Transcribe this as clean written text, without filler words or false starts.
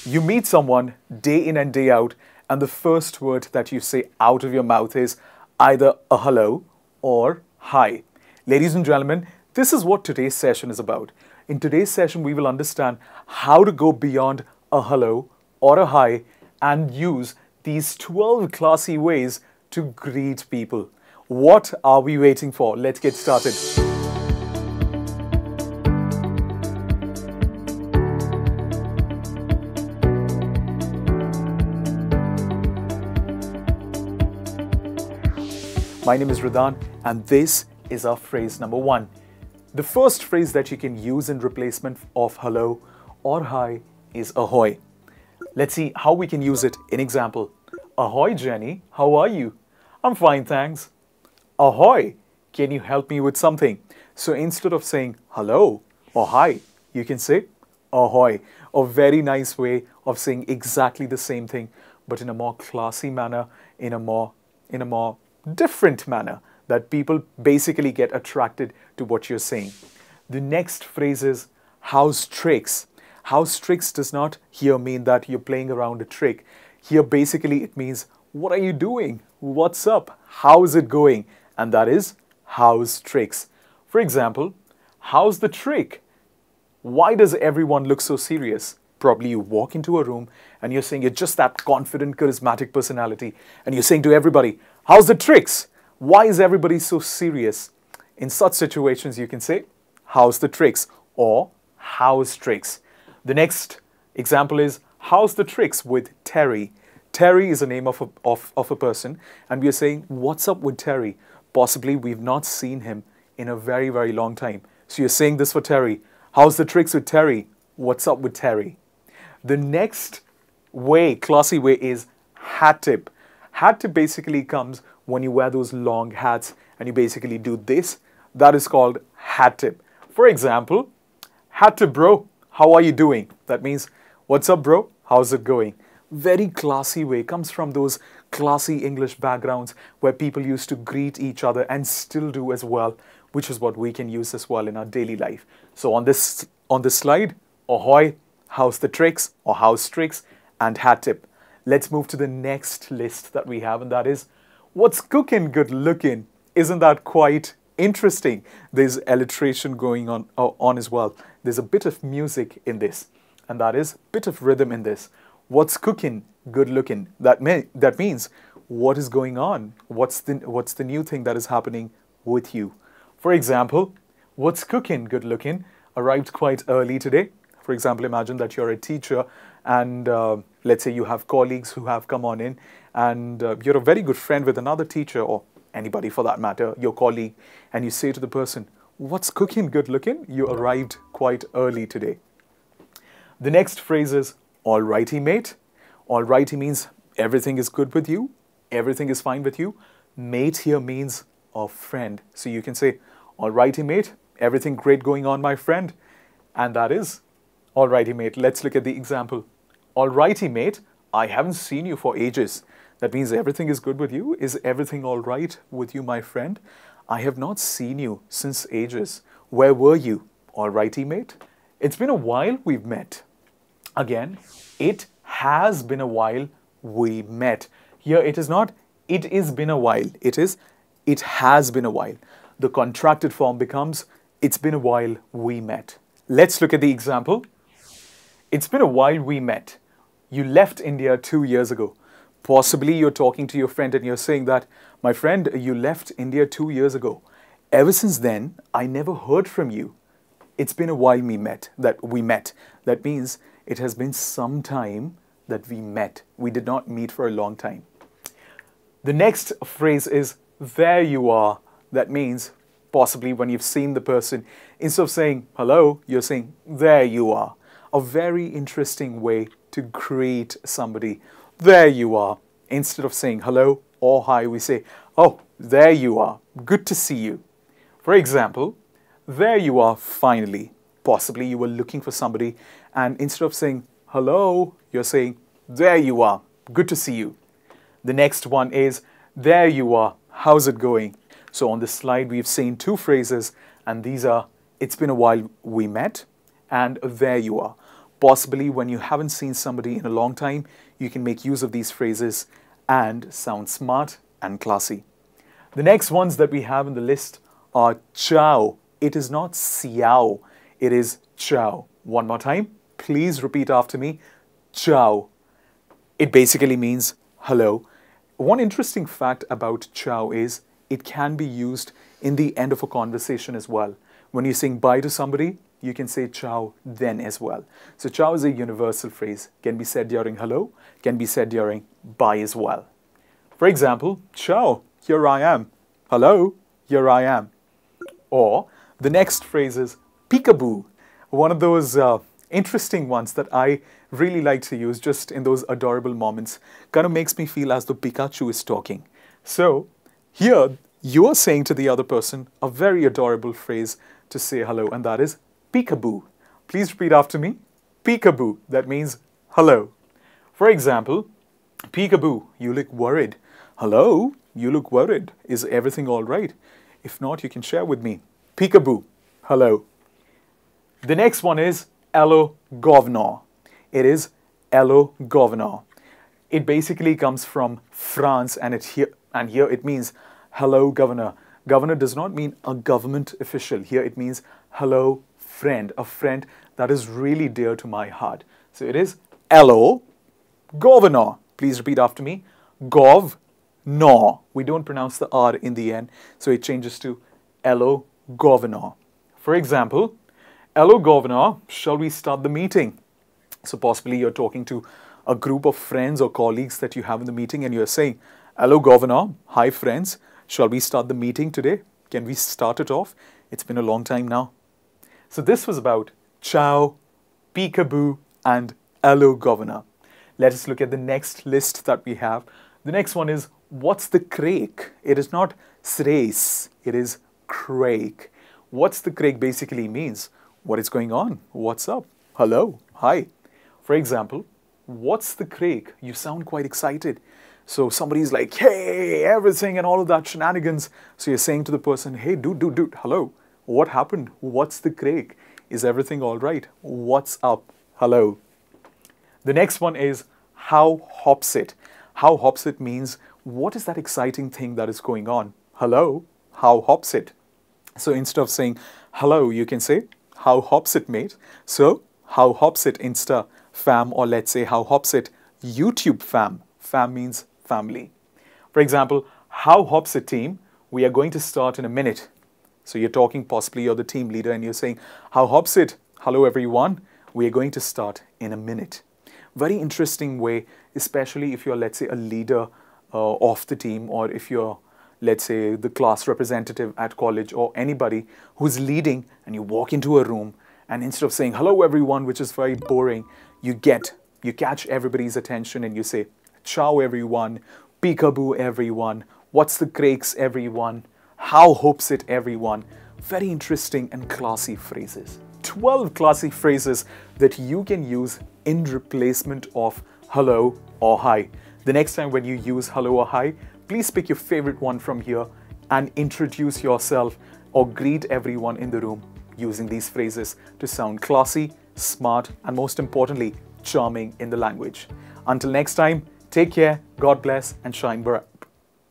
You meet someone day in and day out, and the first word that you say out of your mouth is either a hello or hi. Ladies and gentlemen, this is what today's session is about. In today's session, we will understand how to go beyond a hello or a hi and use these 12 classy ways to greet people. What are we waiting for? Let's get started. My name is Hridhaan, and this is our phrase number 1. The first phrase that you can use in replacement of hello or hi is ahoy. Let's see how we can use it in example. Ahoy, Jenny, how are you? I'm fine, thanks. Ahoy, can you help me with something? So instead of saying hello or hi, you can say ahoy. A very nice way of saying exactly the same thing, but in a more classy manner, in a more different manner that people basically get attracted to what you're saying. The next phrase is how's tricks. How's tricks does not here mean that you're playing around a trick. Here basically it means what are you doing? What's up? How's it going? And that is how's tricks. For example, how's the trick? Why does everyone look so serious? Probably you walk into a room and you're saying you're just that confident, charismatic personality, and you're saying to everybody, how's the tricks? Why is everybody so serious? In such situations, you can say, how's the tricks? Or how's tricks? The next example is, how's the tricks with Terry? Terry is a name of a person, and we are saying, what's up with Terry? Possibly we've not seen him in a very, very long time. So you're saying this for Terry. How's the tricks with Terry? What's up with Terry? The next way, classy way, is hat tip. Hat tip basically comes when you wear those long hats and you basically do this. That is called hat tip. For example, hat tip bro, how are you doing? That means, what's up bro? How's it going? Very classy way, comes from those classy English backgrounds where people used to greet each other and still do as well, which is what we can use as well in our daily life. So on this slide, ahoy, how's the tricks or how's tricks, and hat tip. Let's move to the next list that we have, and that is, what's cooking good looking? Isn't that quite interesting? There's alliteration going on as well. There's a bit of music in this, and that is a bit of rhythm in this. What's cooking good looking? That means what is going on? What's the new thing that is happening with you? For example, what's cooking good looking arrived quite early today. For example, imagine that you're a teacher and let's say you have colleagues who have come on in, and you're a very good friend with another teacher or anybody for that matter, your colleague, and you say to the person, what's cooking good looking? You arrived quite early today. The next phrase is alrighty mate. Alrighty means everything is good with you, everything is fine with you. Mate here means a friend. So you can say, alrighty mate, everything great going on, my friend. And that is alrighty mate. Let's look at the example. Alrighty mate, I haven't seen you for ages. That means everything is good with you. Is everything all right with you, my friend? I have not seen you since ages. Where were you? Alrighty mate. It's been a while we've met. Again, it has been a while we met. Here it is not, it is been a while. It is, it has been a while. The contracted form becomes, it's been a while we met. Let's look at the example. It's been a while we met. You left India 2 years ago. Possibly you're talking to your friend and you're saying that, my friend, you left India 2 years ago. Ever since then, I never heard from you. It's been a while we met. That means it has been some time that we met. We did not meet for a long time. The next phrase is, there you are. That means possibly when you've seen the person, instead of saying hello, you're saying, there you are. A very interesting way to greet somebody. There you are. Instead of saying hello or hi, we say, oh, there you are. Good to see you. For example, there you are finally. Possibly you were looking for somebody, and instead of saying hello, you're saying, there you are. Good to see you. The next one is, there you are. How's it going? So on this slide, we've seen 2 phrases, and these are, it's been a while we met, and there you are. Possibly when you haven't seen somebody in a long time, you can make use of these phrases and sound smart and classy. The next ones that we have in the list are ciao. It is not ciao, it is ciao. One more time, please repeat after me. Ciao. It basically means hello. One interesting fact about ciao is it can be used in the end of a conversation as well. When you're saying bye to somebody, you can say ciao then as well. So ciao is a universal phrase. Can be said during hello, can be said during bye as well. For example, ciao, here I am. Hello, here I am. Or the next phrase is peekaboo. One of those interesting ones that I really like to use just in those adorable moments. Kind of makes me feel as though Pikachu is talking. So here you are saying to the other person a very adorable phrase to say hello, and that is peekaboo. Please repeat after me. Peekaboo. That means hello. For example, peekaboo, you look worried. Hello, you look worried. Is everything all right? If not, you can share with me. Peekaboo. Hello. The next one is hello, governor. It is hello, governor. It basically comes from France, and here it means hello, governor. Governor does not mean a government official. Here it means hello, friend, a friend that is really dear to my heart. So it is hello, governor. Please repeat after me. Gov, no. We don't pronounce the R in the end, so it changes to hello, governor. For example, hello, governor, shall we start the meeting? So possibly you're talking to a group of friends or colleagues that you have in the meeting, and you're saying, hello, governor, hi friends, shall we start the meeting today? Can we start it off? It's been a long time now. So this was about ciao, peekaboo, and hello, governor. Let us look at the next list that we have. The next one is, what's the crack? It is not srace, it is crack. What's the crack basically means? What is going on? What's up? Hello, hi. For example, what's the crack? You sound quite excited. So somebody's like, hey, everything and all of that shenanigans. So you're saying to the person, hey, dude, hello. What happened? What's the crack? Is everything all right? What's up? Hello. The next one is, how hops it? How hops it means, what is that exciting thing that is going on? Hello, how hops it? So instead of saying hello, you can say, how hops it, mate? So, how hops it, Insta fam, or let's say, how hops it, YouTube fam? Fam means family. For example, how hops it, team? We are going to start in a minute. So you're talking, possibly you're the team leader, and you're saying, how hops it? Hello, everyone. We are going to start in a minute. Very interesting way, especially if you're, let's say, a leader of the team, or if you're, let's say, the class representative at college, or anybody who's leading, and you walk into a room, and instead of saying, hello, everyone, which is very boring, you catch everybody's attention, and you say, ciao, everyone, peekaboo, everyone, what's the cracks, everyone, how hopes it, everyone. Very interesting and classy phrases. 12 classy phrases that you can use in replacement of hello or hi. The next time when you use hello or hi, please pick your favorite one from here and introduce yourself or greet everyone in the room using these phrases to sound classy, smart, and most importantly, charming in the language. Until next time, take care, God bless, and shine bright.